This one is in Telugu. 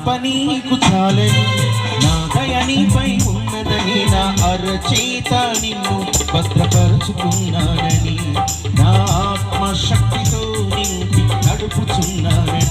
కృప నీకు చాలని, నా దయ నీపై ఉన్నదని, నా అరచేత నిన్ను భద్రపరుచుకున్నానని, నా ఆత్మశక్తితో నింపి నడుపుచున్నానని,